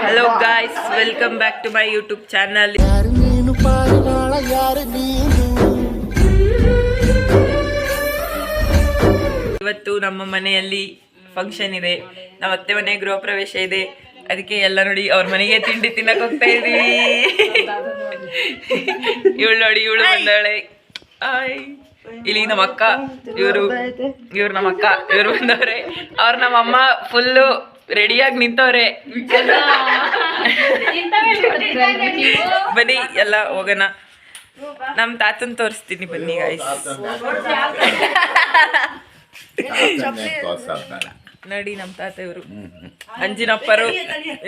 Hello guys, welcome back to my YouTube channel. ಇವತ್ತು ನಮ್ಮ ಮನೆಯಲ್ಲಿ ಫಂಕ್ಷನ್ ಇದೆ. ನಮ್ಮ ಅತ್ತೆ ಮನೆ ಗೃಹ ಪ್ರವೇಶ ಇದೆ. ಅದಕ್ಕೆ ಎಲ್ಲ ನೋಡಿ ಅವ್ರ ಮನೆಗೆ ತಿಂಡಿ ತಿನ್ನಕ್ಕೆ ಹೋಗ್ತಾ ಇದೀವಿ. ಇವಳು ನೋಡಿ, ಇವಳು ಬಂದವಳೆ. ಇಲ್ಲಿ ನಮ್ಮ ಅಕ್ಕ, ಇವ್ರು ನಮ್ಮ ಅಕ್ಕ, ಇವ್ರು ಬಂದವ್ರೆ. ಅವ್ರು ನಮ್ಮ ಅಮ್ಮ ಫುಲ್ಲು ರೆಡಿಯಾಗಿ ನಿಂತವ್ರೆ. ಬನ್ನಿ ಎಲ್ಲ ಹೋಗೋಣ. ನಮ್ಮ ತಾತನ್ ತೋರಿಸ್ತೀನಿ ಬನ್ನಿ ಗಾಯ್ಸ್. ನೋಡಿ ನಮ್ಮ ತಾತ, ಇವರು ಅಂಜಿನಪ್ಪರು,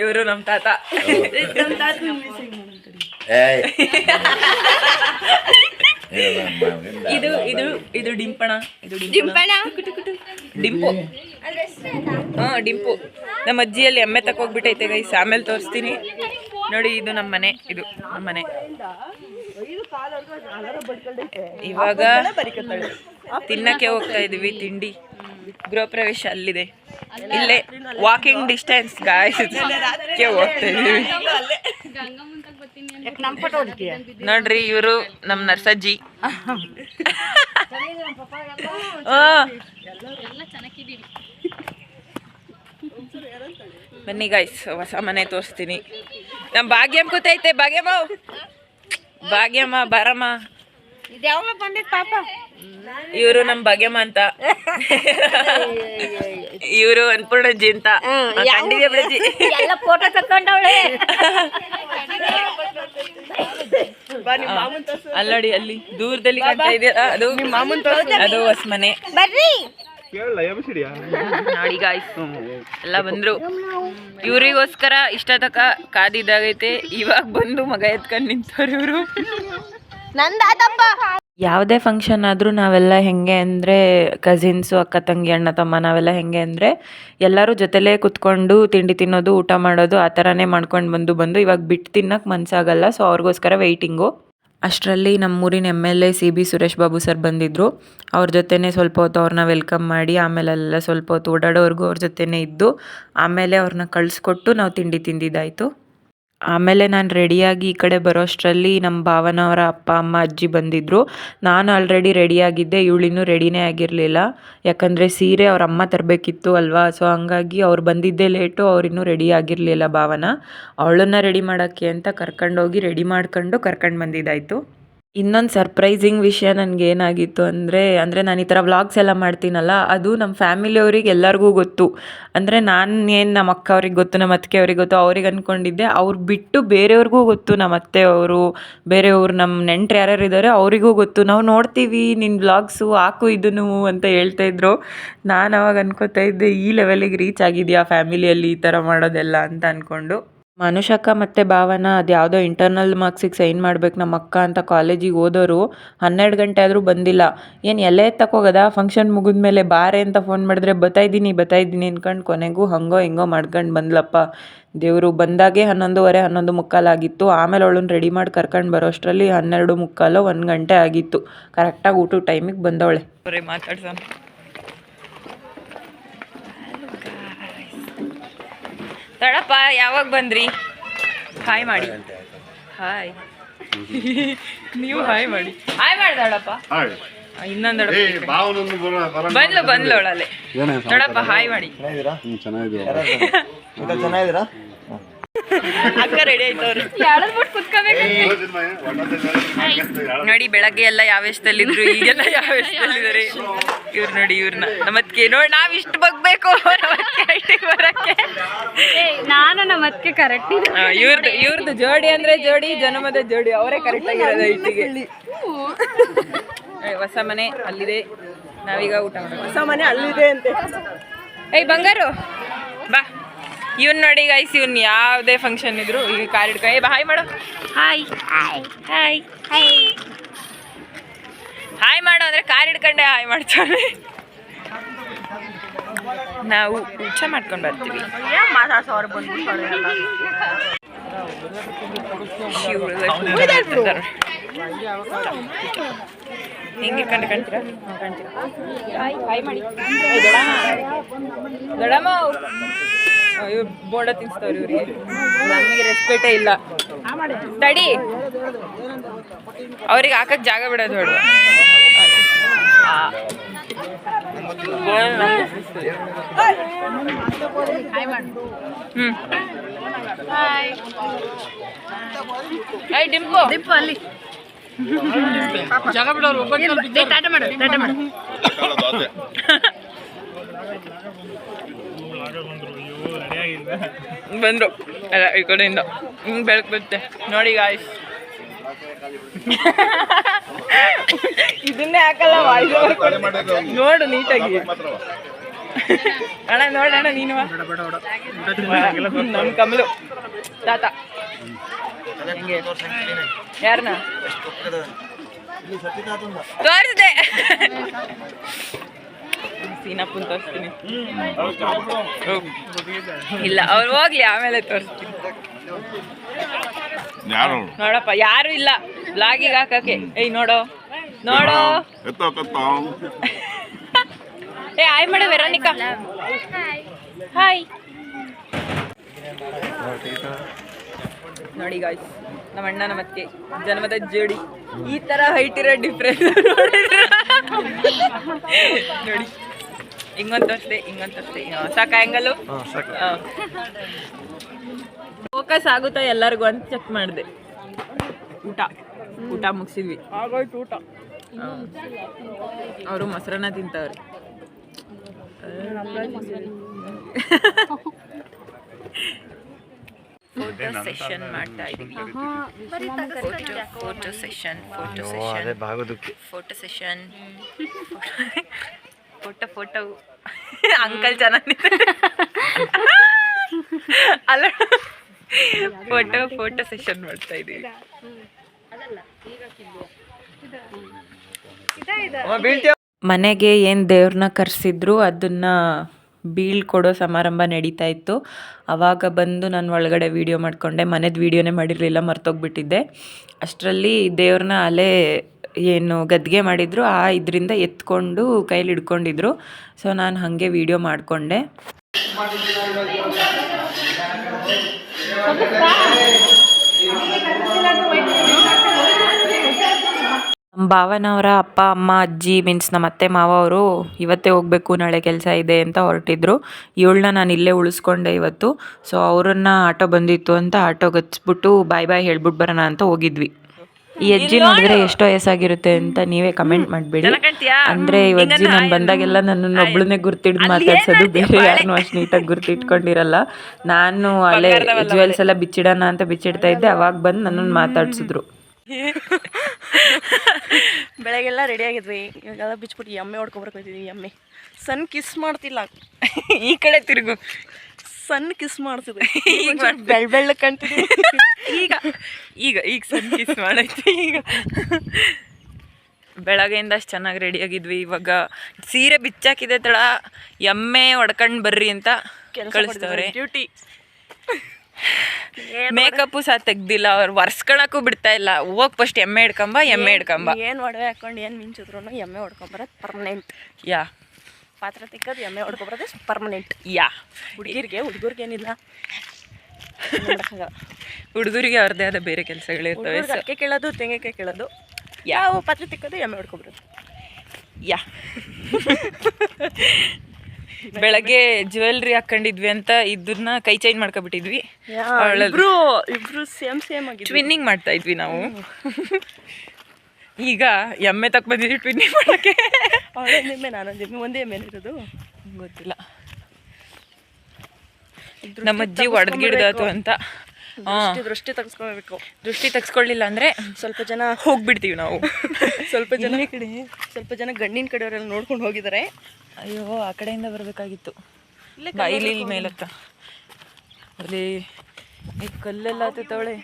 ಇವರು ನಮ್ಮ ತಾತ. ಇದು ಇದು ಇದು ಡಿಂಪಣ, ಇದು ಡಿಂಪು. ಡಿಂಪು ನಮ್ಮ ಅಜ್ಜಿಯಲ್ಲಿ ಎಮ್ಮೆ ತಕೋಗ್ಬಿಟ್ಟೈತೆ ಗೈಸ್, ಆಮೇಲೆ ತೋರಿಸ್ತೀನಿ. ನೋಡಿ ಇದು ನಮ್ಮ ಮನೆ, ಇದು ನಮ್ಮ ಮನೆ. ಇವಾಗ ತಿನ್ನಕ್ಕೆ ಹೋಗ್ತಾ ಇದೀವಿ ತಿಂಡಿ. ಗೃಹ ಪ್ರವೇಶ ಅಲ್ಲಿದೆ, ಇಲ್ಲೇ ವಾಕಿಂಗ್ ಡಿಸ್ಟೆನ್ಸ್ ಗಾಯ್ಸ್ ಹೋಗ್ತಾ ಇದೀವಿ. ನೋಡ್ರಿ ಇವರು ನಮ್ಮ ನರ್ಸಜ್ಜಿ. ಬನ್ನಿ ಗಾಯ್ಸ್, ಹೊಸ ಮನೆ ತೋರಿಸ್ತೀನಿ. ನಮ್ಮ ಭಾಗ್ಯಮ್ಮ ಕೂತೈತೆ. ಭಾಗ್ಯಮ್ಮ ಬಾರಮ್ಮ. ಇವರು ನಮ್ಮ ಭಾಗ್ಯಮ್ಮ ಅಂತ, ಇವರು ಅನ್ಪೂರ್ಣಜ್ಜಿ ಅಂತ. ಫೋಟೋ ತಕೊಂಡವಳೆ ಅಲ್ಲಡಿ, ಅಲ್ಲಿ ದೂರದಲ್ಲಿ ಕಾಣ್ತಾ ಇದೆಯಲ್ಲ, ಅದು ಹೊಸ ಮನೆ. ನೋಡಿ ಗಾಯ್ಸ್ ಎಲ್ಲ ಬಂದ್ರು. ಇವ್ರಿಗೋಸ್ಕರ ಇಷ್ಟ ತಕ ಕಾದಿದ್ದಾಗೈತೆ. ಇವಾಗ ಬಂದು ಮಗ ಎತ್ಕೊಂಡು ನಿಂತವ್ರು ಇವರು. ಯಾವುದೇ ಫಂಕ್ಷನ್ ಆದರೂ ನಾವೆಲ್ಲ ಹೆಂಗೆ ಅಂದರೆ, ಕಸಿನ್ಸು, ಅಕ್ಕ ತಂಗಿ, ಅಣ್ಣ ತಮ್ಮ, ನಾವೆಲ್ಲ ಹೆಂಗೆ ಅಂದರೆ ಎಲ್ಲರೂ ಜೊತೆಲೇ ಕುತ್ಕೊಂಡು ತಿಂಡಿ ತಿನ್ನೋದು, ಊಟ ಮಾಡೋದು, ಆ ಥರನೇ ಮಾಡ್ಕೊಂಡು ಬಂದು ಇವಾಗ ಬಿಟ್ಟು ತಿನ್ನೋಕ್ಕೆ ಮನಸ್ಸಾಗಲ್ಲ. ಸೊ ಅವ್ರಿಗೋಸ್ಕರ ವೆಯ್ಟಿಂಗು. ಅಷ್ಟರಲ್ಲಿ ನಮ್ಮೂರಿನ MLA CB Suresh Babu sir ಬಂದಿದ್ದರು. ಅವ್ರ ಜೊತೆನೇ ಸ್ವಲ್ಪ ಹೊತ್ತು ಅವ್ರನ್ನ ವೆಲ್ಕಮ್ ಮಾಡಿ, ಆಮೇಲೆಲ್ಲ ಸ್ವಲ್ಪ ಹೊತ್ತು ಓಡಾಡೋವರೆಗೂ ಅವ್ರ ಜೊತೆನೇ ಇದ್ದು, ಆಮೇಲೆ ಅವ್ರನ್ನ ಕಳಿಸ್ಕೊಟ್ಟು ನಾವು ತಿಂಡಿ ತಿಂದಿದ್ದಾಯಿತು. ಆಮೇಲೆ ನಾನು ರೆಡಿಯಾಗಿ ಈ ಕಡೆ ಬರೋಷ್ಟರಲ್ಲಿ ನಮ್ಮ ಭಾವನವರ ಅಪ್ಪ ಅಮ್ಮ ಅಜ್ಜಿ ಬಂದಿದ್ದರು. ನಾನು ಆಲ್ರೆಡಿ ರೆಡಿಯಾಗಿದ್ದೆ, ಇವಳಿನ್ನೂ ರೆಡಿನೇ ಆಗಿರಲಿಲ್ಲ. ಯಾಕಂದರೆ ಸೀರೆ ಅವ್ರ ಅಮ್ಮ ತರಬೇಕಿತ್ತು ಅಲ್ವಾ. ಸೊ ಹಂಗಾಗಿ ಅವ್ರು ಬಂದಿದ್ದೇ ಲೇಟು, ಅವ್ರಿನ್ನೂ ರೆಡಿ ಆಗಿರಲಿಲ್ಲ ಭಾವನ. ಅವಳನ್ನು ರೆಡಿ ಮಾಡೋಕ್ಕೆ ಅಂತ ಕರ್ಕೊಂಡೋಗಿ ರೆಡಿ ಮಾಡ್ಕೊಂಡು ಕರ್ಕೊಂಡು ಬಂದಿದ್ದಾಯಿತು. ಇನ್ನೊಂದು ಸರ್ಪ್ರೈಸಿಂಗ್ ವಿಷಯ ನನಗೇನಾಗಿತ್ತು ಅಂದರೆ ನಾನು ಈ ಥರ ವ್ಲಾಗ್ಸ್ ಎಲ್ಲ ಮಾಡ್ತೀನಲ್ಲ, ಅದು ನಮ್ಮ ಫ್ಯಾಮಿಲಿಯವ್ರಿಗೆ ಎಲ್ಲರಿಗೂ ಗೊತ್ತು. ಅಂದರೆ ಏನು ನಮ್ಮ ಅಕ್ಕ ಅವ್ರಿಗೆ ಗೊತ್ತು, ನಮ್ಮ ಅತ್ತಿಗೆ ಅವ್ರಿಗೆ ಗೊತ್ತು, ಅವ್ರಿಗೆ ಅಂದ್ಕೊಂಡಿದ್ದೆ. ಅವ್ರು ಬಿಟ್ಟು ಬೇರೆಯವ್ರಿಗೂ ಗೊತ್ತು. ನಮ್ಮ ಅತ್ತೆಯವರು, ಬೇರೆಯವರು, ನಮ್ಮ ನೆಂಟರು ಯಾರ್ಯಾರು ಇದ್ದಾರೆ ಅವರಿಗೂ ಗೊತ್ತು. ನಾವು ನೋಡ್ತೀವಿ ನಿನ್ನ ವ್ಲಾಗ್ಸು, ಹಾಕು ಇದನ್ನು ಅಂತ ಹೇಳ್ತಾಯಿದ್ರು. ನಾನು ಅವಾಗ ಅನ್ಕೋತಾ ಇದ್ದೆ, ಈ ಲೆವೆಲಿಗೆ ರೀಚ್ ಆಗಿದೆಯಾ ಫ್ಯಾಮಿಲಿಯಲ್ಲಿ ಈ ಥರ ಮಾಡೋದೆಲ್ಲ ಅಂತ ಅಂದ್ಕೊಂಡು. ಮನುಷಕ್ಕ ಮತ್ತು ಭಾವನ ಅದು ಯಾವುದೋ ಇಂಟರ್ನಲ್ ಮಾರ್ಕ್ಸಿಗೆ ಸೈನ್ ಮಾಡ್ಬೇಕು ನಮ್ಮ ಅಕ್ಕ ಅಂತ ಕಾಲೇಜಿಗೆ ಹೋದವರು 12 ಗಂಟೆ ಆದರೂ ಬಂದಿಲ್ಲ. ಏನು ಎಲೆ ತಕೋಗದ ಫಂಕ್ಷನ್ ಮುಗಿದ್ಮೇಲೆ ಬಾರೆ ಅಂತ ಫೋನ್ ಮಾಡಿದ್ರೆ ಬತ್ತಾಯಿದ್ದೀನಿ ಅಂದ್ಕೊಂಡು ಕೊನೆಗೂ ಹಂಗೋ ಹಿಂಗೋ ಮಾಡ್ಕೊಂಡು ಬಂದ್ಲಪ್ಪ. ದೇವರು ಬಂದಾಗೆ 11:30 11:45 ಆಗಿತ್ತು. ಆಮೇಲೆ ಅವಳನ್ನ ರೆಡಿ ಮಾಡಿ ಕರ್ಕೊಂಡು ಬರೋಷ್ಟರಲ್ಲಿ 12:45 1 ಗಂಟೆ ಆಗಿತ್ತು. ಕರೆಕ್ಟಾಗಿ ಊಟದ ಟೈಮಿಗೆ ಬಂದವಳೆ. ಮಾತಾಡ್ಸೋಣ. ತಡಪ್ಪ, ಯಾವಾಗ ಬಂದ್ರಿ? ಹಾಯ್ ಮಾಡಿ. ಹಾಯ್ ನೀವು ಹಾಯ್ ಮಾಡಿ. ಹಾಯ್ ಮಾಡ್ದಾಳಪ್ಪ. ಇನ್ನೊಂದು ಬಂದ್ಲು ಅವಳಲ್ಲೇ. ನೋಡಪ್ಪ ಹಾಯ್ ಮಾಡಿ. ಅಕ್ಕ ರೆಡಿ ಆಯ್ತವ್ರು. ನೋಡಿ ಬೆಳಗ್ಗೆ ಎಲ್ಲ ಯಾವ ವೇಷದಲ್ಲಿದ್ರು, ಈಗೆಲ್ಲ ಯಾವ ವೇಷದಲ್ಲಿದ್ದಾರೆ ಇವ್ರು. ನೋಡಿ ಇವ್ರನ್ನ ನಮ್ಮತ್ಗೆ ನೋಡಿ, ನಾವ್ ಇಷ್ಟು ಬಗ್ಬೇಕು ಬರಕ್ಕೆ. ನಾನು ನಮ್ಮತ್ಗೆ ಕರೆಕ್ಟ್. ಇವ್ರದ್ದು ಜೋಡಿ ಅಂದ್ರೆ ಜೋಡಿ, ಜನ್ಮದ ಜೋಡಿ, ಅವರೇ ಕರೆಕ್ಟ್ ಆಗಿರೋದು ಇಟ್ಟಿಗೆ. ಹೊಸ ಮನೆ ಅಲ್ಲಿದೆ, ನಾವೀಗ ಊಟ ಮಾಡೋಣ. ಹೊಸ ಮನೆ ಅಲ್ಲಿದೆ ಅಂತೆ. ಏಯ್ ಬಂಗಾರು ಬಾ. ಇವನ್ ನೋಡಿ ಗೈಸ್, ಇವನ್ ಯಾವುದೇ ಫಂಕ್ಷನ್ ಇದ್ರು ಈಗ ಕಾರ್ ಹಿಡ್ಕೊಂಡು ಹಾಯ್ ಮಾಡು. Hi hi hi hi hi ಮಾಡು ಅಂದರೆ ಕಾರ್ ಹಿಡ್ಕೊಂಡೆ ಹಾಯ್ ಮಾಡ್ತಾನೆ. ನಾವು ಊಟ ಮಾಡ್ಕೊಂಡು ಬರ್ತೀವಿ. ಹಿಂಗೆ ಕಂಡ್ತೀರಾ? ಹಾಯ್ ಹಾಯ್ ಮಾಡಿ. ದೊಡ್ಡಮ್ಮ ಬೋಡ ತಿನ್ಸ್ತಾವ್ರಿ ಇವ್ರಿಗೆ. ನಮಗೆ ರೆಸ್ಪೆಕ್ಟೇ ಇಲ್ಲ. ತಡಿ, ಅವ್ರಿಗೆ ಹಾಕಕ್ ಜಾಗ ಬಿಡೋದು ಬೇಡ. ಡಿಂಪು ಡಿಂಪು ಅಲ್ಲಿ ಜಾಗ ಬಿಡೋರು ಟಾಟ ಮಾಡು ಟಾಟ ಮಾಡು. ಬಂದ್ರು ಅಲ್ಲ ಈ ಕಡೆಯಿಂದ ಹಿಂಗೆ ಬೆಳಕು ಬರುತ್ತೆ ನೋಡಿ ಗಾಯ್ಸ್. ಇದನ್ನೇ ಹಾಕಲ್ಲ ನೋಡು ನೀಟಾಗಿ. ಅಣ್ಣ ನೋಡೋಣ ನೀನು ನಮ್ಮ ಕಮಲು ತಾತ ಯಾರನ್ನ ತೋರಿಸ್ದೆ. ಸೀನಪ್ಪನ್ ತೋರಿಸ್ತೀನಿ. ಇಲ್ಲ ಅವ್ರು ಹೋಗ್ಲಿ ಆಮೇಲೆ ತೋರಿಸ್ತೀನಿ. ನೋಡಪ್ಪ ಯಾರು ಇಲ್ಲ ಬ್ಲಾಗಿಗೆ ಹಾಕಕ್ಕೆ. ಏಯ್ ನೋಡೋ ನೋಡೋ. ಏ ಹಾಯ್ ಮಾಡು ವೆರೋನಿಕಾ. ಹಾಯ್. ನೋಡಿ ಗಾಯ್ಸ್ ನಮ್ಮ ಅಣ್ಣ ನಮ್ಮ ಅತ್ತೆ ಜನ್ಮದ ಜೋಡಿ. ಈ ತರ ಹೈಟ್ ಇರೋ ಡಿಫ್ರೆನ್ಸ್ ನೋಡಿ. ಹಿಂಗಂತಷ್ಟೇ ಹಿಂಗಂತಷ್ಟೇ ಸಾಕ ಹೆಂಗಲ್ಲು ಫೋಕಸ್ ಆಗುತ್ತಾ ಎಲ್ಲರಿಗೂ ಅಂತ ಚೆಕ್ ಮಾಡಿದೆ. ಊಟ ಮುಗಿಸಿದ್ವಿ. ಆಗೋಯ್ತು ಊಟ. ಅವರು ಮೊಸರನ್ನ ತಿಂತವ್ರೆ. ಫೋಟೋ ಸೆಷನ್ ಮಾಡ್ತಾ ಇದೀವಿ. ಫೋಟೋ ಸೆಷನ್ ಫೋಟೋ ಅಂಕಲ್ ಚೆನ್ನಾಗಿ ಅಲ್ಲ ಫೋಟೋ ಸೆಷನ್ ಮಾಡ್ತಾ ಇದೀವಿ. ಮನೆಗೆ ಏನು ದೇವ್ರನ್ನ ಕರೆಸಿದ್ರು ಅದನ್ನು ಬೀಳ್ಕೊಡೋ ಸಮಾರಂಭ ನಡೀತಾ ಇತ್ತು. ಆವಾಗ ಬಂದು ನಾನು ಒಳಗಡೆ ವೀಡಿಯೋ ಮಾಡಿಕೊಂಡೆ. ಮನೆದು ವೀಡಿಯೋನೇ ಮಾಡಿರಲಿಲ್ಲ, ಮರ್ತೋಗ್ಬಿಟ್ಟಿದ್ದೆ. ಅಷ್ಟರಲ್ಲಿ ದೇವ್ರನ್ನ ಅಲ್ಲೇ ಏನು ಗದ್ಗೆ ಮಾಡಿದ್ರು ಆ ಇದರಿಂದ ಎತ್ಕೊಂಡು ಕೈಲಿ ಹಿಡ್ಕೊಂಡಿದ್ರು. ಸೊ ನಾನು ಹಾಗೆ ವೀಡಿಯೋ ಮಾಡಿಕೊಂಡೆ. ನಮ್ಮ ಭಾವನವರ ಅಪ್ಪ ಅಮ್ಮ ಅಜ್ಜಿ ಮೀನ್ಸ್ ನಮ್ಮ ಅತ್ತೆ ಮಾವ ಅವರು ಇವತ್ತೇ ಹೋಗಬೇಕು ನಾಳೆ ಕೆಲಸ ಇದೆ ಅಂತ ಹೊರಟಿದ್ರು. ಇವಳನ್ನ ನಾನು ಇಲ್ಲೇ ಉಳಿಸ್ಕೊಂಡೆ ಇವತ್ತು. ಸೊ ಅವರನ್ನು ಆಟೋ ಬಂದಿತ್ತು ಅಂತ ಆಟೋಗೆ ಹಚ್ಬಿಟ್ಟು ಬಾಯ್ ಬಾಯ್ ಹೇಳ್ಬಿಟ್ಟು ಬರೋಣ ಅಂತ ಹೋಗಿದ್ವಿ. ಈ ಅಜ್ಜಿ ನೋಡಿದ್ರೆ ಎಷ್ಟೋ ವಯಸ್ಸಾಗಿರುತ್ತೆ ಅಂತ ನೀವೇ ಕಮೆಂಟ್ ಮಾಡಬೇಡಿ. ಅಂದರೆ ಈ ಅಜ್ಜಿ ನಾನು ಬಂದಾಗೆಲ್ಲ ನನ್ನನ್ನು ಒಬ್ಳನ್ನೇ ಗುರ್ತಿಡ್ದು ಮಾತಾಡ್ಸೋದು, ಬೇರೆ ಯಾರನ್ನೂ ಅಷ್ಟು ನೀಟಾಗಿ ಗುರ್ತಿಟ್ಕೊಂಡಿರಲ್ಲ. ನಾನು ಅಲ್ಲೇ ಜ್ಯುವೆಲ್ಸ್ ಎಲ್ಲ ಬಿಚ್ಚಿಡೋಣ ಅಂತ ಬಿಚ್ಚಿಡ್ತಾ ಇದ್ದೆ, ಅವಾಗ ಬಂದು ನನ್ನನ್ನು ಮಾತಾಡ್ಸಿದ್ರು. ಬೆಳಗ್ಗೆಲ್ಲ ರೆಡಿ ಆಗಿದ್ವಿ, ಇವಾಗೆಲ್ಲ ಬಿಚ್ಬಿಟ್ಟು ಎಮ್ಮೆ ಹೊಡ್ಕೊಬರ್ಕೊತಿದ್ವಿ. ಎಮ್ಮೆ ಸಣ್ಣ ಕಿಸ್ ಮಾಡ್ತಿಲ್ಲ, ಈ ಕಡೆ ತಿರುಗು. ಸಣ್ಣ ಕಿಸ್ ಮಾಡ್ತಿದ್ವಿ, ಈಗ ಬೆಳ್ಳ ಕಾಣ್ತಿದ್ವಿ. ಈಗ ಈಗ ಈಗ ಸಣ್ಣ ಕಿಸ್ ಮಾಡೈತಿ. ಈಗ ಬೆಳಗ್ಗೆಯಿಂದ ಅಷ್ಟು ಚೆನ್ನಾಗಿ ರೆಡಿಯಾಗಿದ್ವಿ. ಇವಾಗ ಸೀರೆ ಬಿಚ್ಚಾಕಿದೆ ತಡ ಎಮ್ಮೆ ಹೊಡ್ಕೊಂಡು ಬರ್ರಿ ಅಂತ ಕಳಿಸ್ತವ್ರೆ. ಡ್ಯೂಟಿ ಮೇಕಪ್ಪು ಸಹ ತೆಗ್ದಿಲ್ಲ, ಅವ್ರು ಒರ್ಸ್ಕೊಳಕ್ಕೂ ಬಿಡ್ತಾ ಇಲ್ಲ. ಹೋಗಿ ಫಸ್ಟ್ ಎಮ್ಮೆ ಹಿಡ್ಕೊಂಬ. ಏನು ಒಡವೆ ಹಾಕೊಂಡು ಏನು ಮಿಂಚಿದ್ರು ಎಮ್ಮೆ ಹೊಡ್ಕೊಂಬರೋದು ಪರ್ಮನೆಂಟ್. ಯಾ ಪಾತ್ರೆ ತಿಕ್ಕೋದು ಎಮ್ಮೆ ಹೊಡ್ಕೊಬರೋದು ಪರ್ಮನೆಂಟ್. ಯಾ ಹುಡುಗರಿಗೇನಿಲ್ಲ, ಹುಡುಗರಿಗೆ ಅವ್ರದ್ದೇ ಆದ ಬೇರೆ ಕೆಲಸಗಳಿರ್ತವೆ. ಅಕ್ಕೆ ಕೇಳೋದು, ತೆಂಗಿನಕಾಯಿ ಕೇಳೋದು, ಯಾವ ಪಾತ್ರೆ ತಿಕ್ಕೋದು ಎಮ್ಮೆ ಹೊಡ್ಕೊಬರೋದು. ಯಾ ಬೆಳಗ್ಗೆ ಜ್ಯುವೆಲ್ರಿ ಹಾಕೊಂಡಿದ್ವಿ ಅಂತ ಇದನ್ನ ಕೈ ಚೇಂಜ್ ಮಾಡ್ಕೊಬಿಟ್ಟಿದ್ವಿ. ಇಬ್ರು ಸೇಮ್ ಆಗಿ ಟ್ವಿನ್ನಿಂಗ್ ಮಾಡ್ತಾ ಇದ್ವಿ ನಾವು. ಈಗ ಎಮ್ಮೆ ತಕ್ಕ ಬಂದಿದ್ವಿ ಟ್ವಿನ್ನಿಂಗ್ ಮಾಡೋಕ್ಕೆ. ಅವಳೊಂದು ಎಮ್ಮೆ ನಾನೊಂದು ಎಮ್ಮೆ, ಒಂದೇ ಎಮ್ಮೆ ಇರೋದು ಗೊತ್ತಿಲ್ಲ. ನಮ್ಮ ಅಜ್ಜಿ ಒಡೆದ್ಗಿಡ್ದಾತು ಅಂತ ದೃಷ್ಟಿ ತೆಗೆಸ್ಕೊಳ್ಬೇಕು. ದೃಷ್ಟಿ ತೆಗೆಸ್ಕೊಳ್ಳಿಲ್ಲ ಅಂದರೆ ಸ್ವಲ್ಪ ಜನ ಹೋಗ್ಬಿಡ್ತೀವಿ ನಾವು. ಸ್ವಲ್ಪ ಜನ ಗಂಡಿನ ಕಡೆಯವರೆಲ್ಲ ನೋಡ್ಕೊಂಡು ಹೋಗಿದ್ದಾರೆ. ಅಯ್ಯೋ ಆ ಕಡೆಯಿಂದ ಬರಬೇಕಾಗಿತ್ತು. ಇಲ್ಲಿ ಮೇಲತ್ತ ಅಲ್ಲಿ ಈ ಕಲ್ಲೆಲ್ಲ ಹತ್ತವಳೆ.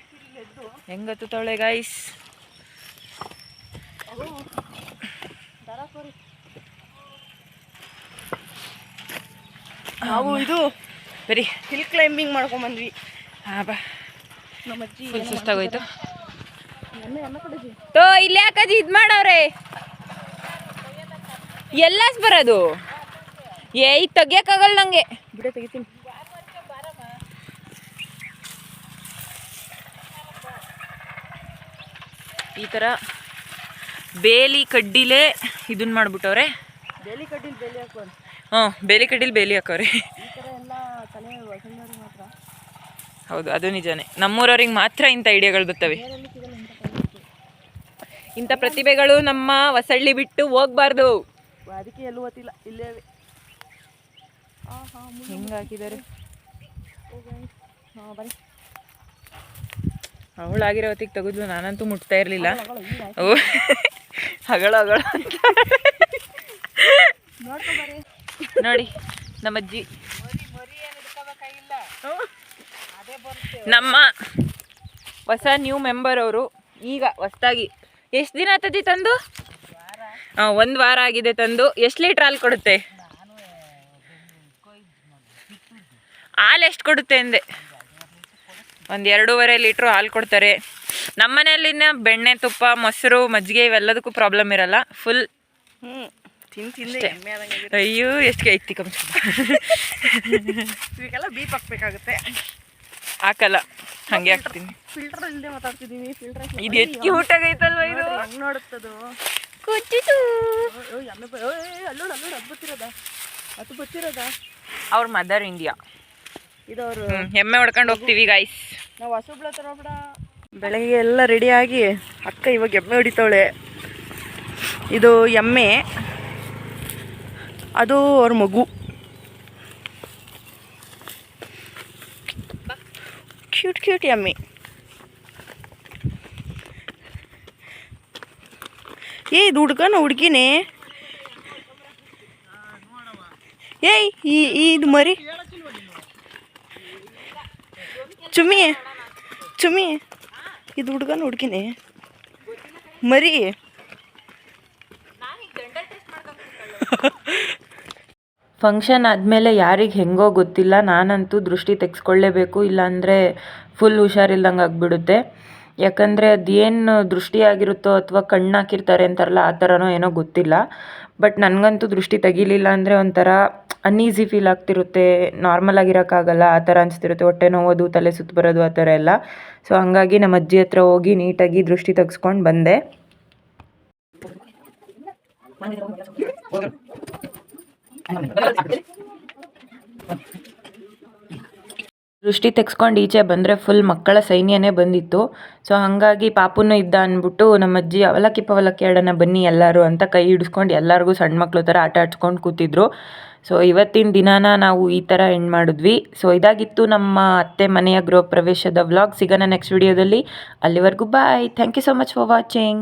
ಹೆಂಗೆ ಹತ್ತವಳೆ ಗಾಯ್ಸ್. ನಾವು ಇದು ಬರೀ ಹಿಲ್ ಕ್ಲೈಂಬಿಂಗ್ ಮಾಡ್ಕೊಂಬಂದ್ವಿ. ಹಾಂ ಬಾ. ನಮ್ಮ ಅಜ್ಜಿ ಫುಲ್ ಸುಸ್ತಾಗೋಯ್ತು. ಇಲ್ಲಿ ಯಾಕಜ್ಜಿ ಇದು ಮಾಡವ್ರೆ. ಎಲ್ಲ ಬರೋದು ಈಗ ತೆಗಿಯೋಕ್ಕಾಗಲ್ಲ ನನಗೆ. ಬಿಡ ತೆಗಿತೀನಿ. ಈ ಥರ ಬೇಲಿ ಕಡ್ಡಿಲೇ ಇದನ್ನ ಮಾಡ್ಬಿಟ್ಟವ್ರೆ. ಬೇಲಿ ಕಡ್ಡಿಲಿ ಬೇಲಿ ಹಾಕೋರು. ಬೇಲಿ ಕಡ್ಡಿಲಿ ಬೇಲಿ ಹಾಕೋರೆ. ಈ ಥರ ಎಲ್ಲ ತಲೆ ವಸಂತವ್ರಿಗೆ ಮಾತ್ರ. ಹೌದು, ಅದು ನಿಜಾನೇ. ನಮ್ಮೂರವ್ರಿಗೆ ಮಾತ್ರ ಇಂಥ ಐಡಿಯಾಗಳು ಬರ್ತವೆ. ಇಂಥ ಪ್ರತಿಭೆಗಳು ನಮ್ಮ ಹೊಸಳ್ಳಿ ಬಿಟ್ಟು ಹೋಗ್ಬಾರ್ದು. ಅದಕ್ಕೆ ಎಲ್ಲೂ ಗೊತ್ತಿಲ್ಲ, ಇಲ್ಲೇ ಹೆಂಗೆ ಹಾಕಿದ್ದಾರೆ. ಬನ್ನಿ. ಅವಳಾಗಿರೋ ಹೊತ್ತಿಗೆ ತೆಗೆದ್ಲು, ನಾನಂತೂ ಮುಟ್ತಾ ಇರಲಿಲ್ಲ. ಹಗಳ ಅಂತ ನೋಡಿ ನಮ್ಮಜ್ಜಿ. ನಮ್ಮ ಹೊಸ ನ್ಯೂ ಮೆಂಬರ್ ಅವರು. ಈಗ ಹೊಸ್ದಾಗಿ ಎಷ್ಟು ದಿನ ಆತದಿ ತಂದು? 1 ವಾರ ಆಗಿದೆ ತಂದು. ಎಷ್ಟು ಲೀಟ್ರ್ ಹಾಲು ಕೊಡುತ್ತೆ? ಹಾಲು ಎಷ್ಟು ಕೊಡುತ್ತೆ ಅಂದೆ? 1-2.5 ಲೀಟ್ರು ಹಾಲು ಕೊಡ್ತಾರೆ. ನಮ್ಮ ಮನೆಯಲ್ಲಿನ ಬೆಣ್ಣೆ, ತುಪ್ಪ, ಮೊಸರು, ಮಜ್ಜಿಗೆ ಇವೆಲ್ಲದಕ್ಕೂ ಪ್ರಾಬ್ಲಮ್ ಇರಲ್ಲ. ಫುಲ್ ಅಯ್ಯೋ ಎಷ್ಟು ಐತಿ ಕಮ್ಸ. ಇವಕ್ಕೆಲ್ಲ ಬೀಪ್ ಹಾಕ್ಬೇಕಾಗುತ್ತೆ. ಹಾಕಲ್ಲ, ಹಂಗೆ ಹಾಕ್ತೀನಿ. ಫಿಲ್ಟರ್ ಇಲ್ಲದೆ ಮಾತಾಡ್ತಿದ್ದೀವಿ. ಫಿಲ್ಟರ್ ಇದು ಎಷ್ಟು ಕ್ಯೂಟ್ ಆಗೈತಲ್ವ ಇದು. ಹಂಗೆ ನೋಡುತ್ತದು. ಅಲ್ಲೋಡು ಅದು ಬತ್ತಿರೋದ. ಅವ್ರ ಮದರ್ ಇಂಡಿಯಾ. ಇದವರು ಎಮ್ಮೆ ಹೊಡ್ಕೊಂಡು ಹೋಗ್ತೀವಿ ಗೈಸ್. ನಾವು ಹೊಸಬ್ಳ ಥರ ಬಿಡ. ಬೆಳಗ್ಗೆ ಎಲ್ಲ ರೆಡಿಯಾಗಿ ಅಕ್ಕ ಇವಾಗ ಎಮ್ಮೆ ಹೊಡಿತಾವಳೆ. ಇದು ಎಮ್ಮೆ, ಅದು ಅವ್ರ ಮಗು. ಕ್ಯೂಟ್ ಎಮ್ಮೆ. ಇದು ಹುಡುಗಿನೇ. ಏಯ್ ಇದು ಮರಿ ಚುಮ್ಮಿ ಇದು ಹುಡುಗಿನೇ ಮರಿ. ಫಂಕ್ಷನ್ ಆದಮೇಲೆ ಯಾರಿಗೆ ಹೆಂಗೋ ಗೊತ್ತಿಲ್ಲ, ನಾನಂತೂ ದೃಷ್ಟಿ ತೆಗೆಸ್ಕೊಳ್ಳೇಬೇಕು, ಇಲ್ಲಾಂದರೆ ಫುಲ್ ಹುಷಾರಿಲ್ದಂಗೆ ಆಗಿಬಿಡುತ್ತೆ. ಯಾಕಂದರೆ ಅದೇನು ದೃಷ್ಟಿ ಆಗಿರುತ್ತೋ ಅಥವಾ ಕಣ್ಣು ಹಾಕಿರ್ತಾರೆ ಅಂತಾರಲ್ಲ, ಆ ಥರನೋ ಏನೋ ಗೊತ್ತಿಲ್ಲ. ಬಟ್ ನನಗಂತೂ ದೃಷ್ಟಿ ತೆಗಿಲಿಲ್ಲ ಅಂದರೆ ಒಂಥರ ಅನ್ಈಸಿ ಫೀಲ್ ಆಗ್ತಿರುತ್ತೆ. ನಾರ್ಮಲ್ ಆಗಿರೋಕ್ಕಾಗಲ್ಲ, ಆ ಥರ ಅನಿಸ್ತಿರುತ್ತೆ. ಹೊಟ್ಟೆ ನೋವೋದು, ತಲೆ ಸುತ್ತು ಬರೋದು, ಆ ಥರ ಎಲ್ಲ. ಸೊ ಹಾಗಾಗಿ ನಮ್ಮ ಅಜ್ಜಿ ಹತ್ರ ಹೋಗಿ ನೀಟಾಗಿ ದೃಷ್ಟಿ ತೆಗೆಸ್ಕೊಂಡು ಬಂದೆ. ದೃಷ್ಟಿ ತೆಗೆಸ್ಕೊಂಡು ಈಚೆ ಬಂದರೆ ಫುಲ್ ಮಕ್ಕಳ ಸೈನ್ಯನೇ ಬಂದಿತ್ತು. ಸೊ ಹಾಗಾಗಿ ಪಾಪುನೂ ಇದ್ದ ಅಂದ್ಬಿಟ್ಟು ನಮ್ಮ ಅಜ್ಜಿ ಅವಲಕ್ಕಿ ಆಡೋಣ ಬನ್ನಿ ಎಲ್ಲರೂ ಅಂತ ಕೈ ಹಿಡಿಸ್ಕೊಂಡು ಎಲ್ಲರಿಗೂ ಸಣ್ಣ ಮಕ್ಕಳು ಥರ ಆಟ ಆಡ್ಸ್ಕೊಂಡು ಕೂತಿದ್ರು. ಸೊ ಇವತ್ತಿನ ದಿನಾನ ನಾವು ಈ ಥರ ಎಂಡ್ ಮಾಡಿದ್ವಿ. ಸೊ ಇದಾಗಿತ್ತು ನಮ್ಮ ಅತ್ತೆ ಮನೆಯ ಗೃಹ ಪ್ರವೇಶದ ವ್ಲಾಗ್. ಸಿಗೋಣ ನೆಕ್ಸ್ಟ್ ವಿಡಿಯೋದಲ್ಲಿ. ಅಲ್ಲಿವರೆಗೂ bye. Thank you so much for watching.